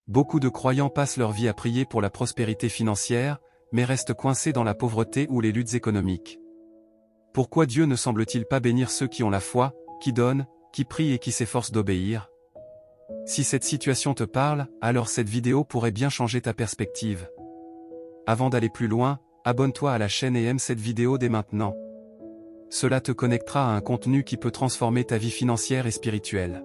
Beaucoup de croyants passent leur vie à prier pour la prospérité financière, mais restent coincés dans la pauvreté ou les luttes économiques. Pourquoi Dieu ne semble-t-il pas bénir ceux qui ont la foi, qui donnent, qui prient et qui s'efforcent d'obéir? Si cette situation te parle, alors cette vidéo pourrait bien changer ta perspective. Avant d'aller plus loin, abonne-toi à la chaîne et aime cette vidéo dès maintenant. Cela te connectera à un contenu qui peut transformer ta vie financière et spirituelle.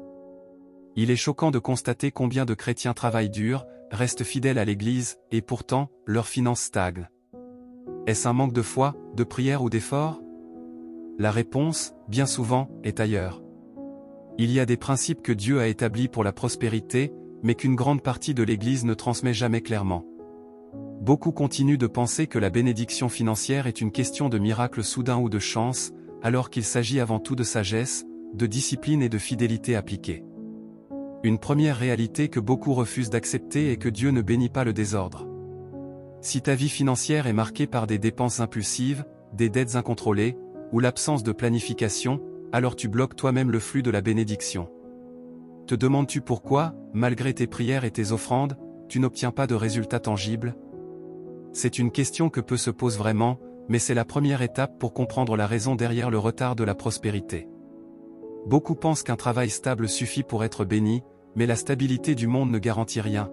Il est choquant de constater combien de chrétiens travaillent dur, restent fidèles à l'Église, et pourtant, leurs finances stagnent. Est-ce un manque de foi, de prière ou d'effort? La réponse, bien souvent, est ailleurs. Il y a des principes que Dieu a établis pour la prospérité, mais qu'une grande partie de l'Église ne transmet jamais clairement. Beaucoup continuent de penser que la bénédiction financière est une question de miracle soudain ou de chance, alors qu'il s'agit avant tout de sagesse, de discipline et de fidélité appliquée. Une première réalité que beaucoup refusent d'accepter est que Dieu ne bénit pas le désordre. Si ta vie financière est marquée par des dépenses impulsives, des dettes incontrôlées, ou l'absence de planification, alors tu bloques toi-même le flux de la bénédiction. Te demandes-tu pourquoi, malgré tes prières et tes offrandes, tu n'obtiens pas de résultats tangibles? C'est une question que peu se pose vraiment, mais c'est la première étape pour comprendre la raison derrière le retard de la prospérité. Beaucoup pensent qu'un travail stable suffit pour être béni, mais la stabilité du monde ne garantit rien.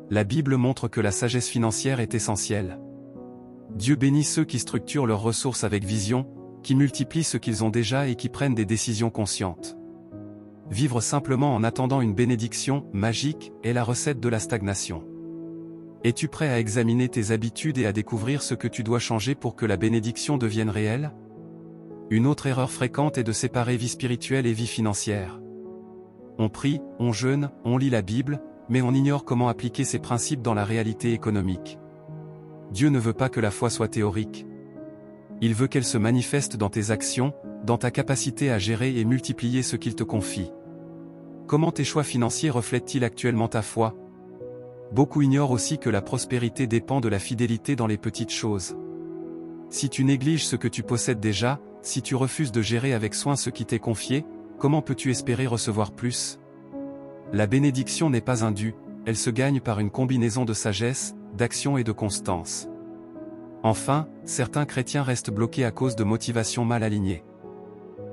La Bible montre que la sagesse financière est essentielle. Dieu bénit ceux qui structurent leurs ressources avec vision, qui multiplient ce qu'ils ont déjà et qui prennent des décisions conscientes. Vivre simplement en attendant une bénédiction magique est la recette de la stagnation. Es-tu prêt à examiner tes habitudes et à découvrir ce que tu dois changer pour que la bénédiction devienne réelle? Une autre erreur fréquente est de séparer vie spirituelle et vie financière. On prie, on jeûne, on lit la Bible, mais on ignore comment appliquer ces principes dans la réalité économique. Dieu ne veut pas que la foi soit théorique. Il veut qu'elle se manifeste dans tes actions, dans ta capacité à gérer et multiplier ce qu'il te confie. Comment tes choix financiers reflètent-ils actuellement ta foi? Beaucoup ignorent aussi que la prospérité dépend de la fidélité dans les petites choses. Si tu négliges ce que tu possèdes déjà, si tu refuses de gérer avec soin ce qui t'est confié, comment peux-tu espérer recevoir plus? La bénédiction n'est pas un dû, elle se gagne par une combinaison de sagesse, d'action et de constance. Enfin, certains chrétiens restent bloqués à cause de motivations mal alignées.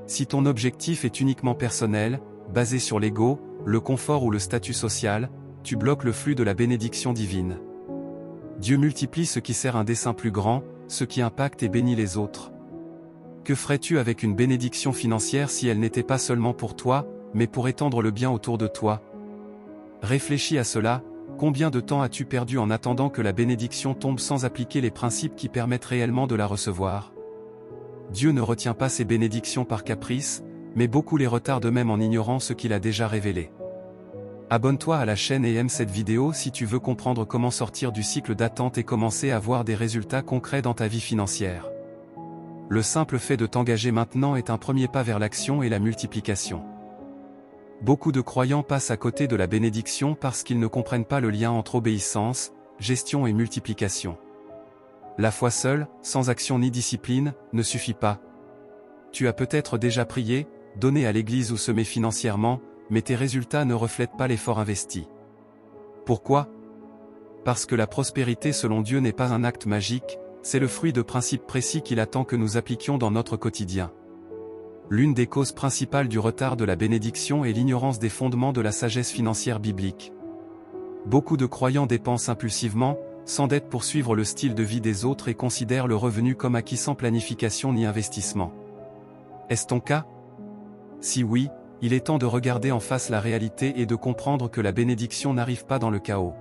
Si ton objectif est uniquement personnel, basé sur l'ego, le confort ou le statut social, tu bloques le flux de la bénédiction divine. Dieu multiplie ce qui sert un dessein plus grand, ce qui impacte et bénit les autres. Que ferais-tu avec une bénédiction financière si elle n'était pas seulement pour toi, mais pour étendre le bien autour de toi? Réfléchis à cela, combien de temps as-tu perdu en attendant que la bénédiction tombe sans appliquer les principes qui permettent réellement de la recevoir? Dieu ne retient pas ses bénédictions par caprice, mais beaucoup les retardent même en ignorant ce qu'il a déjà révélé. Abonne-toi à la chaîne et aime cette vidéo si tu veux comprendre comment sortir du cycle d'attente et commencer à voir des résultats concrets dans ta vie financière. Le simple fait de t'engager maintenant est un premier pas vers l'action et la multiplication. Beaucoup de croyants passent à côté de la bénédiction parce qu'ils ne comprennent pas le lien entre obéissance, gestion et multiplication. La foi seule, sans action ni discipline, ne suffit pas. Tu as peut-être déjà prié, donné à l'Église ou semé financièrement, mais tes résultats ne reflètent pas l'effort investi. Pourquoi? Parce que la prospérité selon Dieu n'est pas un acte magique, c'est le fruit de principes précis qu'il attend que nous appliquions dans notre quotidien. L'une des causes principales du retard de la bénédiction est l'ignorance des fondements de la sagesse financière biblique. Beaucoup de croyants dépensent impulsivement, s'endettent pour suivre le style de vie des autres et considèrent le revenu comme acquis sans planification ni investissement. Est-ce ton cas? Si oui, il est temps de regarder en face la réalité et de comprendre que la bénédiction n'arrive pas dans le chaos.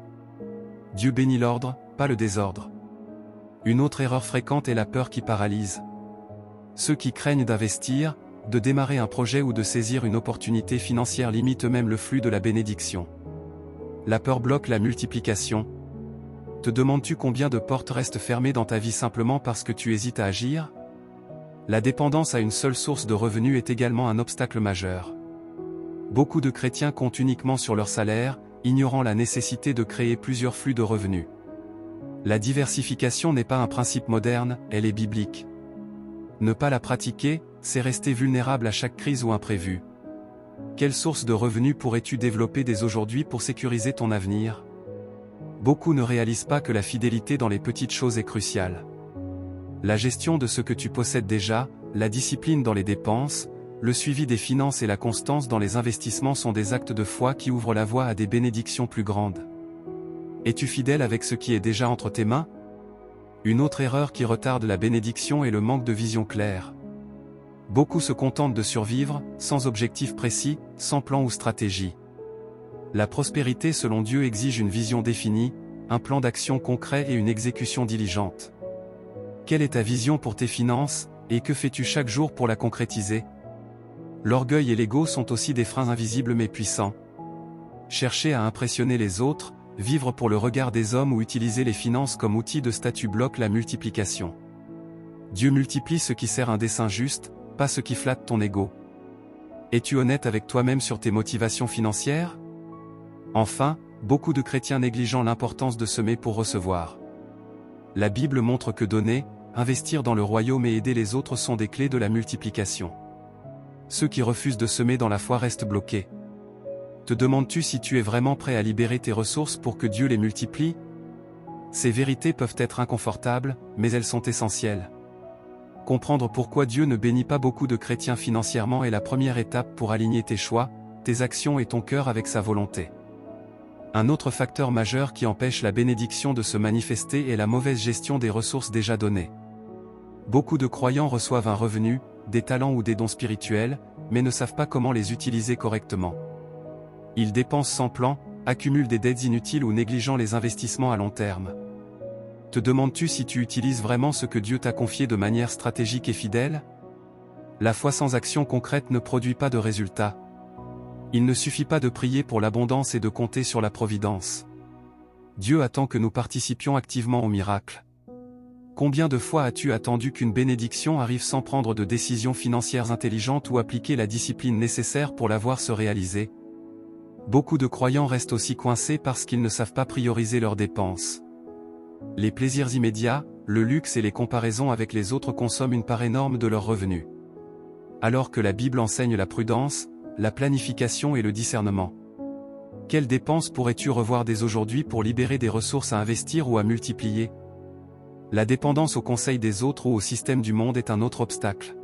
Dieu bénit l'ordre, pas le désordre. Une autre erreur fréquente est la peur qui paralyse. Ceux qui craignent d'investir, de démarrer un projet ou de saisir une opportunité financière limitent même le flux de la bénédiction. La peur bloque la multiplication. Te demandes-tu combien de portes restent fermées dans ta vie simplement parce que tu hésites à agir? La dépendance à une seule source de revenus est également un obstacle majeur. Beaucoup de chrétiens comptent uniquement sur leur salaire, ignorant la nécessité de créer plusieurs flux de revenus. La diversification n'est pas un principe moderne, elle est biblique. Ne pas la pratiquer, c'est rester vulnérable à chaque crise ou imprévu. Quelle source de revenus pourrais-tu développer dès aujourd'hui pour sécuriser ton avenir? Beaucoup ne réalisent pas que la fidélité dans les petites choses est cruciale. La gestion de ce que tu possèdes déjà, la discipline dans les dépenses, le suivi des finances et la constance dans les investissements sont des actes de foi qui ouvrent la voie à des bénédictions plus grandes. Es-tu fidèle avec ce qui est déjà entre tes mains? Une autre erreur qui retarde la bénédiction est le manque de vision claire. Beaucoup se contentent de survivre, sans objectif précis, sans plan ou stratégie. La prospérité selon Dieu exige une vision définie, un plan d'action concret et une exécution diligente. Quelle est ta vision pour tes finances, et que fais-tu chaque jour pour la concrétiser? L'orgueil et l'ego sont aussi des freins invisibles mais puissants. Chercher à impressionner les autres, vivre pour le regard des hommes ou utiliser les finances comme outil de statut bloque la multiplication. Dieu multiplie ce qui sert un dessein juste, pas ce qui flatte ton ego. Es-tu honnête avec toi-même sur tes motivations financières? Enfin, beaucoup de chrétiens négligent l'importance de semer pour recevoir. La Bible montre que donner, investir dans le royaume et aider les autres sont des clés de la multiplication. Ceux qui refusent de semer dans la foi restent bloqués. Te demandes-tu si tu es vraiment prêt à libérer tes ressources pour que Dieu les multiplie? Ces vérités peuvent être inconfortables, mais elles sont essentielles. Comprendre pourquoi Dieu ne bénit pas beaucoup de chrétiens financièrement est la première étape pour aligner tes choix, tes actions et ton cœur avec sa volonté. Un autre facteur majeur qui empêche la bénédiction de se manifester est la mauvaise gestion des ressources déjà données. Beaucoup de croyants reçoivent un revenu, des talents ou des dons spirituels, mais ne savent pas comment les utiliser correctement. Ils dépensent sans plan, accumulent des dettes inutiles ou négligent les investissements à long terme. Te demandes-tu si tu utilises vraiment ce que Dieu t'a confié de manière stratégique et fidèle? La foi sans action concrète ne produit pas de résultats. Il ne suffit pas de prier pour l'abondance et de compter sur la providence. Dieu attend que nous participions activement au miracle. Combien de fois as-tu attendu qu'une bénédiction arrive sans prendre de décisions financières intelligentes ou appliquer la discipline nécessaire pour la voir se réaliser? Beaucoup de croyants restent aussi coincés parce qu'ils ne savent pas prioriser leurs dépenses. Les plaisirs immédiats, le luxe et les comparaisons avec les autres consomment une part énorme de leurs revenus. Alors que la Bible enseigne la prudence, la planification et le discernement. Quelles dépenses pourrais-tu revoir dès aujourd'hui pour libérer des ressources à investir ou à multiplier? La dépendance aux conseils des autres ou au système du monde est un autre obstacle.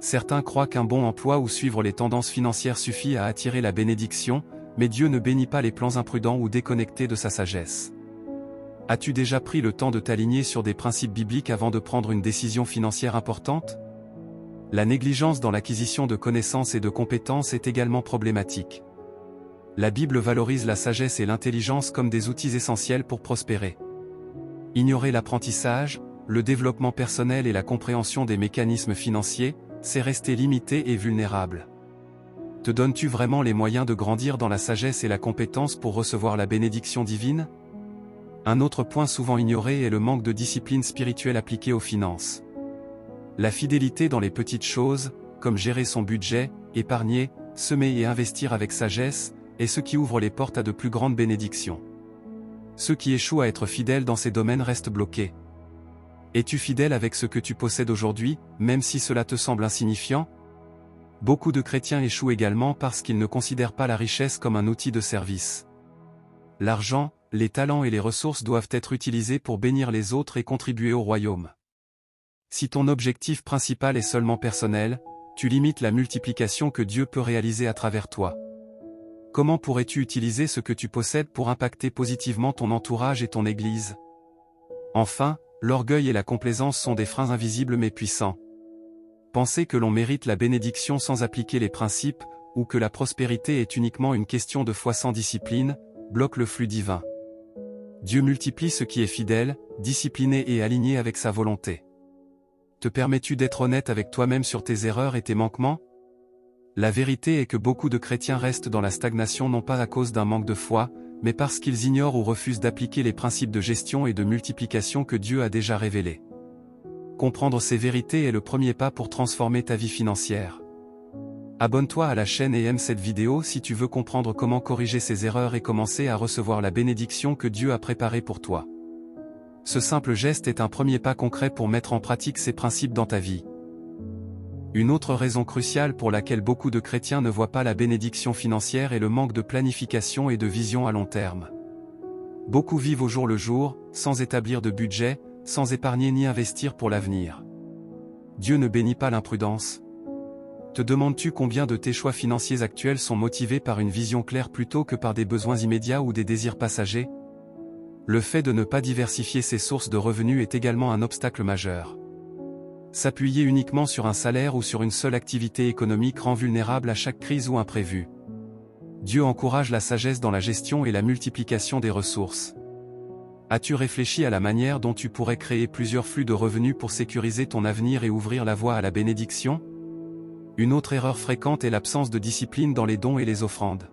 Certains croient qu'un bon emploi ou suivre les tendances financières suffit à attirer la bénédiction, mais Dieu ne bénit pas les plans imprudents ou déconnectés de sa sagesse. As-tu déjà pris le temps de t'aligner sur des principes bibliques avant de prendre une décision financière importante? La négligence dans l'acquisition de connaissances et de compétences est également problématique. La Bible valorise la sagesse et l'intelligence comme des outils essentiels pour prospérer. Ignorer l'apprentissage, le développement personnel et la compréhension des mécanismes financiers, c'est rester limité et vulnérable. Te donnes-tu vraiment les moyens de grandir dans la sagesse et la compétence pour recevoir la bénédiction divine? Un autre point souvent ignoré est le manque de discipline spirituelle appliquée aux finances. La fidélité dans les petites choses, comme gérer son budget, épargner, semer et investir avec sagesse, est ce qui ouvre les portes à de plus grandes bénédictions. Ceux qui échouent à être fidèles dans ces domaines restent bloqués. Es-tu fidèle avec ce que tu possèdes aujourd'hui, même si cela te semble insignifiant? Beaucoup de chrétiens échouent également parce qu'ils ne considèrent pas la richesse comme un outil de service. L'argent, les talents et les ressources doivent être utilisés pour bénir les autres et contribuer au royaume. Si ton objectif principal est seulement personnel, tu limites la multiplication que Dieu peut réaliser à travers toi. Comment pourrais-tu utiliser ce que tu possèdes pour impacter positivement ton entourage et ton Église? Enfin, l'orgueil et la complaisance sont des freins invisibles mais puissants. Penser que l'on mérite la bénédiction sans appliquer les principes, ou que la prospérité est uniquement une question de foi sans discipline, bloque le flux divin. Dieu multiplie ce qui est fidèle, discipliné et aligné avec sa volonté. Te permets-tu d'être honnête avec toi-même sur tes erreurs et tes manquements? La vérité est que beaucoup de chrétiens restent dans la stagnation non pas à cause d'un manque de foi, mais parce qu'ils ignorent ou refusent d'appliquer les principes de gestion et de multiplication que Dieu a déjà révélés. Comprendre ces vérités est le premier pas pour transformer ta vie financière. Abonne-toi à la chaîne et aime cette vidéo si tu veux comprendre comment corriger ces erreurs et commencer à recevoir la bénédiction que Dieu a préparée pour toi. Ce simple geste est un premier pas concret pour mettre en pratique ces principes dans ta vie. Une autre raison cruciale pour laquelle beaucoup de chrétiens ne voient pas la bénédiction financière est le manque de planification et de vision à long terme. Beaucoup vivent au jour le jour, sans établir de budget, sans épargner ni investir pour l'avenir. Dieu ne bénit pas l'imprudence. Te demandes-tu combien de tes choix financiers actuels sont motivés par une vision claire plutôt que par des besoins immédiats ou des désirs passagers? Le fait de ne pas diversifier ses sources de revenus est également un obstacle majeur. S'appuyer uniquement sur un salaire ou sur une seule activité économique rend vulnérable à chaque crise ou imprévu. Dieu encourage la sagesse dans la gestion et la multiplication des ressources. As-tu réfléchi à la manière dont tu pourrais créer plusieurs flux de revenus pour sécuriser ton avenir et ouvrir la voie à la bénédiction? Une autre erreur fréquente est l'absence de discipline dans les dons et les offrandes.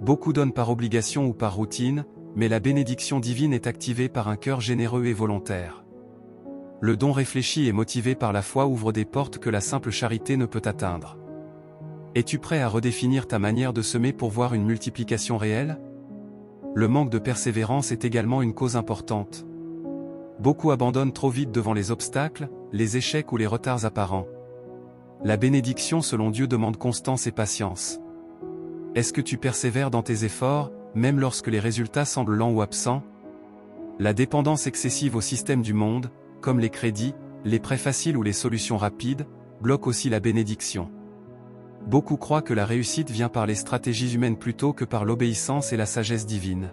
Beaucoup donnent par obligation ou par routine, mais la bénédiction divine est activée par un cœur généreux et volontaire. Le don réfléchi et motivé par la foi ouvre des portes que la simple charité ne peut atteindre. Es-tu prêt à redéfinir ta manière de semer pour voir une multiplication réelle? Le manque de persévérance est également une cause importante. Beaucoup abandonnent trop vite devant les obstacles, les échecs ou les retards apparents. La bénédiction selon Dieu demande constance et patience. Est-ce que tu persévères dans tes efforts, même lorsque les résultats semblent lents ou absents? La dépendance excessive au système du monde, comme les crédits, les prêts faciles ou les solutions rapides, bloque aussi la bénédiction. Beaucoup croient que la réussite vient par les stratégies humaines plutôt que par l'obéissance et la sagesse divine.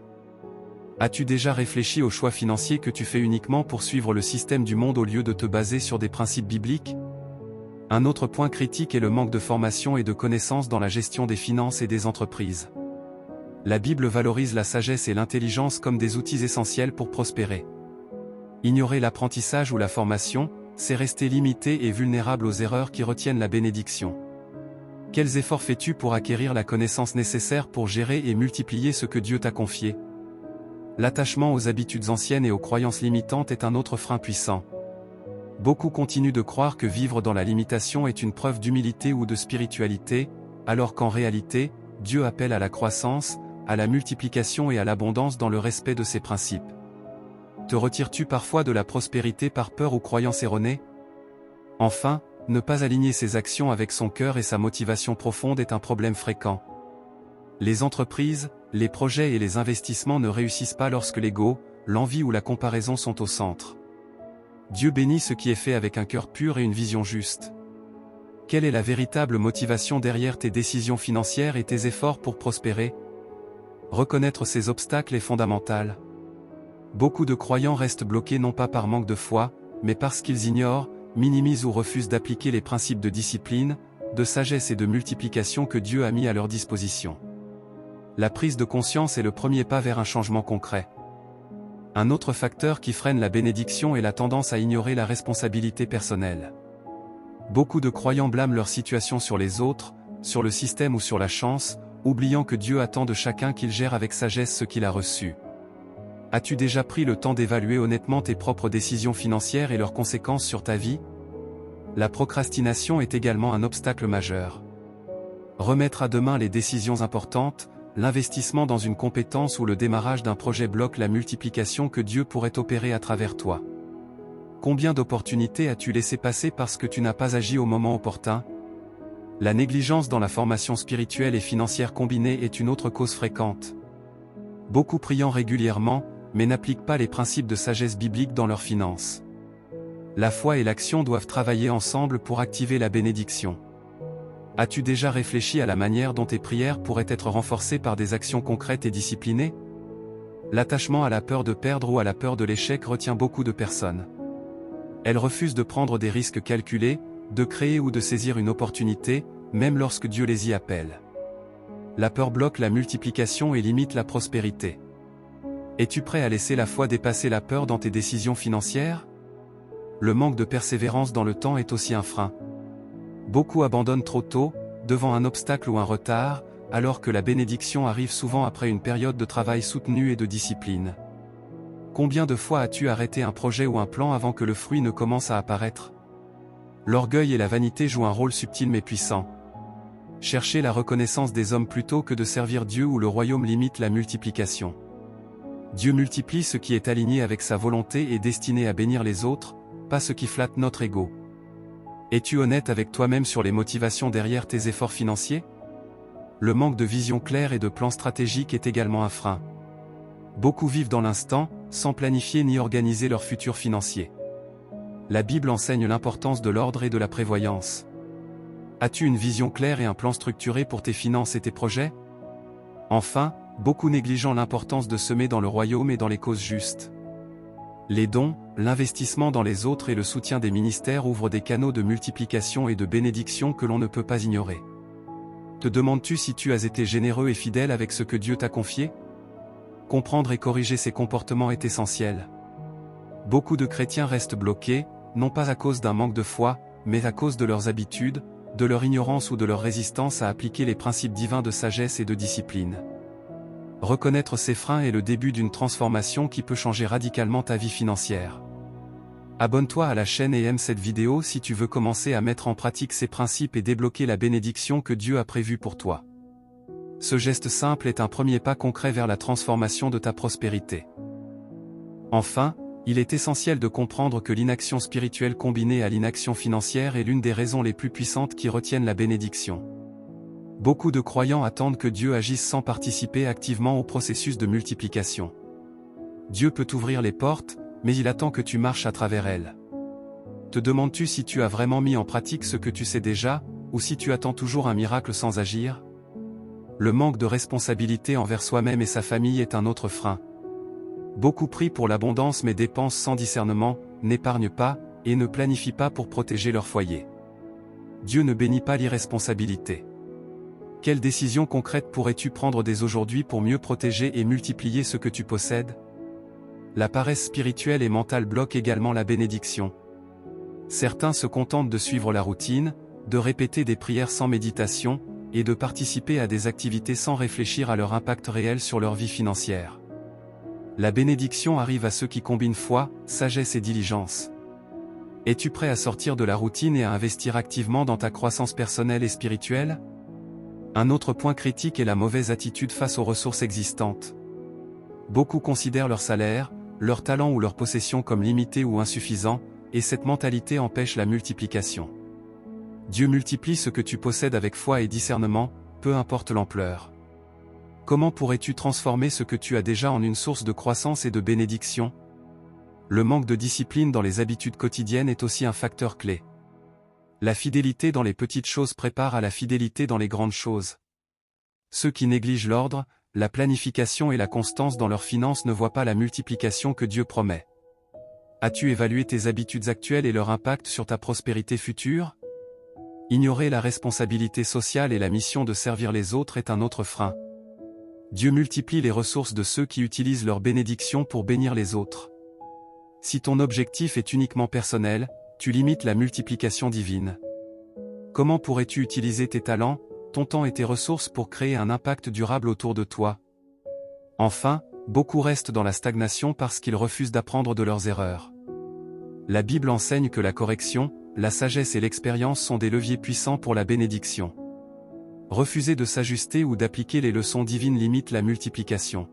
As-tu déjà réfléchi aux choix financiers que tu fais uniquement pour suivre le système du monde au lieu de te baser sur des principes bibliques? Un autre point critique est le manque de formation et de connaissances dans la gestion des finances et des entreprises. La Bible valorise la sagesse et l'intelligence comme des outils essentiels pour prospérer. Ignorer l'apprentissage ou la formation, c'est rester limité et vulnérable aux erreurs qui retiennent la bénédiction. Quels efforts fais-tu pour acquérir la connaissance nécessaire pour gérer et multiplier ce que Dieu t'a confié? L'attachement aux habitudes anciennes et aux croyances limitantes est un autre frein puissant. Beaucoup continuent de croire que vivre dans la limitation est une preuve d'humilité ou de spiritualité, alors qu'en réalité, Dieu appelle à la croissance, à la multiplication et à l'abondance dans le respect de ses principes. Te retires-tu parfois de la prospérité par peur ou croyance erronée? Enfin, ne pas aligner ses actions avec son cœur et sa motivation profonde est un problème fréquent. Les entreprises, les projets et les investissements ne réussissent pas lorsque l'ego, l'envie ou la comparaison sont au centre. Dieu bénit ce qui est fait avec un cœur pur et une vision juste. Quelle est la véritable motivation derrière tes décisions financières et tes efforts pour prospérer? Reconnaître ces obstacles est fondamental. Beaucoup de croyants restent bloqués non pas par manque de foi, mais parce qu'ils ignorent, minimisent ou refusent d'appliquer les principes de discipline, de sagesse et de multiplication que Dieu a mis à leur disposition. La prise de conscience est le premier pas vers un changement concret. Un autre facteur qui freine la bénédiction est la tendance à ignorer la responsabilité personnelle. Beaucoup de croyants blâment leur situation sur les autres, sur le système ou sur la chance, oubliant que Dieu attend de chacun qu'il gère avec sagesse ce qu'il a reçu. As-tu déjà pris le temps d'évaluer honnêtement tes propres décisions financières et leurs conséquences sur ta vie? La procrastination est également un obstacle majeur. Remettre à demain les décisions importantes, l'investissement dans une compétence ou le démarrage d'un projet bloque la multiplication que Dieu pourrait opérer à travers toi. Combien d'opportunités as-tu laissé passer parce que tu n'as pas agi au moment opportun? La négligence dans la formation spirituelle et financière combinée est une autre cause fréquente. Beaucoup prient régulièrement, mais n'appliquent pas les principes de sagesse biblique dans leurs finances. La foi et l'action doivent travailler ensemble pour activer la bénédiction. As-tu déjà réfléchi à la manière dont tes prières pourraient être renforcées par des actions concrètes et disciplinées? L'attachement à la peur de perdre ou à la peur de l'échec retient beaucoup de personnes. Elles refusent de prendre des risques calculés, de créer ou de saisir une opportunité, même lorsque Dieu les y appelle. La peur bloque la multiplication et limite la prospérité. Es-tu prêt à laisser la foi dépasser la peur dans tes décisions financières? Le manque de persévérance dans le temps est aussi un frein. Beaucoup abandonnent trop tôt, devant un obstacle ou un retard, alors que la bénédiction arrive souvent après une période de travail soutenu et de discipline. Combien de fois as-tu arrêté un projet ou un plan avant que le fruit ne commence à apparaître? L'orgueil et la vanité jouent un rôle subtil mais puissant. Chercher la reconnaissance des hommes plutôt que de servir Dieu ou le royaume limite la multiplication. Dieu multiplie ce qui est aligné avec sa volonté et destiné à bénir les autres, pas ce qui flatte notre ego. Es-tu honnête avec toi-même sur les motivations derrière tes efforts financiers? Le manque de vision claire et de plan stratégique est également un frein. Beaucoup vivent dans l'instant, sans planifier ni organiser leur futur financier. La Bible enseigne l'importance de l'ordre et de la prévoyance. As-tu une vision claire et un plan structuré pour tes finances et tes projets? Enfin, beaucoup négligeant l'importance de semer dans le royaume et dans les causes justes. Les dons, l'investissement dans les autres et le soutien des ministères ouvrent des canaux de multiplication et de bénédiction que l'on ne peut pas ignorer. Te demandes-tu si tu as été généreux et fidèle avec ce que Dieu t'a confié? Comprendre et corriger ces comportements est essentiel. Beaucoup de chrétiens restent bloqués, non pas à cause d'un manque de foi, mais à cause de leurs habitudes, de leur ignorance ou de leur résistance à appliquer les principes divins de sagesse et de discipline. Reconnaître ces freins est le début d'une transformation qui peut changer radicalement ta vie financière. Abonne-toi à la chaîne et aime cette vidéo si tu veux commencer à mettre en pratique ces principes et débloquer la bénédiction que Dieu a prévue pour toi. Ce geste simple est un premier pas concret vers la transformation de ta prospérité. Enfin, il est essentiel de comprendre que l'inaction spirituelle combinée à l'inaction financière est l'une des raisons les plus puissantes qui retiennent la bénédiction. Beaucoup de croyants attendent que Dieu agisse sans participer activement au processus de multiplication. Dieu peut t'ouvrir les portes, mais il attend que tu marches à travers elles. Te demandes-tu si tu as vraiment mis en pratique ce que tu sais déjà, ou si tu attends toujours un miracle sans agir? Le manque de responsabilité envers soi-même et sa famille est un autre frein. Beaucoup prient pour l'abondance mais dépensent sans discernement, n'épargnent pas, et ne planifient pas pour protéger leur foyer. Dieu ne bénit pas l'irresponsabilité. Quelles décisions concrètes pourrais-tu prendre dès aujourd'hui pour mieux protéger et multiplier ce que tu possèdes? La paresse spirituelle et mentale bloque également la bénédiction. Certains se contentent de suivre la routine, de répéter des prières sans méditation, et de participer à des activités sans réfléchir à leur impact réel sur leur vie financière. La bénédiction arrive à ceux qui combinent foi, sagesse et diligence. Es-tu prêt à sortir de la routine et à investir activement dans ta croissance personnelle et spirituelle? Un autre point critique est la mauvaise attitude face aux ressources existantes. Beaucoup considèrent leur salaire, leur talent ou leur possession comme limités ou insuffisants, et cette mentalité empêche la multiplication. Dieu multiplie ce que tu possèdes avec foi et discernement, peu importe l'ampleur. Comment pourrais-tu transformer ce que tu as déjà en une source de croissance et de bénédiction? Le manque de discipline dans les habitudes quotidiennes est aussi un facteur clé. La fidélité dans les petites choses prépare à la fidélité dans les grandes choses. Ceux qui négligent l'ordre, la planification et la constance dans leurs finances ne voient pas la multiplication que Dieu promet. As-tu évalué tes habitudes actuelles et leur impact sur ta prospérité future? Ignorer la responsabilité sociale et la mission de servir les autres est un autre frein. Dieu multiplie les ressources de ceux qui utilisent leur bénédiction pour bénir les autres. Si ton objectif est uniquement personnel, tu limites la multiplication divine. Comment pourrais-tu utiliser tes talents, ton temps et tes ressources pour créer un impact durable autour de toi? Enfin, beaucoup restent dans la stagnation parce qu'ils refusent d'apprendre de leurs erreurs. La Bible enseigne que la correction, la sagesse et l'expérience sont des leviers puissants pour la bénédiction. Refuser de s'ajuster ou d'appliquer les leçons divines limite la multiplication.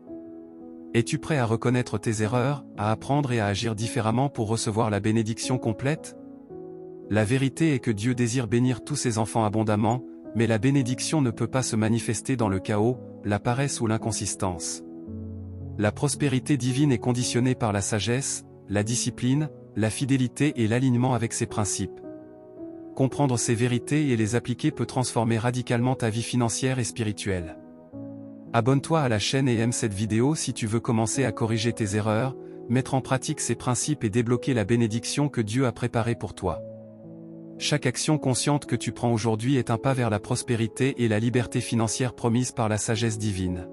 Es-tu prêt à reconnaître tes erreurs, à apprendre et à agir différemment pour recevoir la bénédiction complète? La vérité est que Dieu désire bénir tous ses enfants abondamment, mais la bénédiction ne peut pas se manifester dans le chaos, la paresse ou l'inconsistance. La prospérité divine est conditionnée par la sagesse, la discipline, la fidélité et l'alignement avec ses principes. Comprendre ces vérités et les appliquer peut transformer radicalement ta vie financière et spirituelle. Abonne-toi à la chaîne et aime cette vidéo si tu veux commencer à corriger tes erreurs, mettre en pratique ces principes et débloquer la bénédiction que Dieu a préparée pour toi. Chaque action consciente que tu prends aujourd'hui est un pas vers la prospérité et la liberté financière promise par la sagesse divine.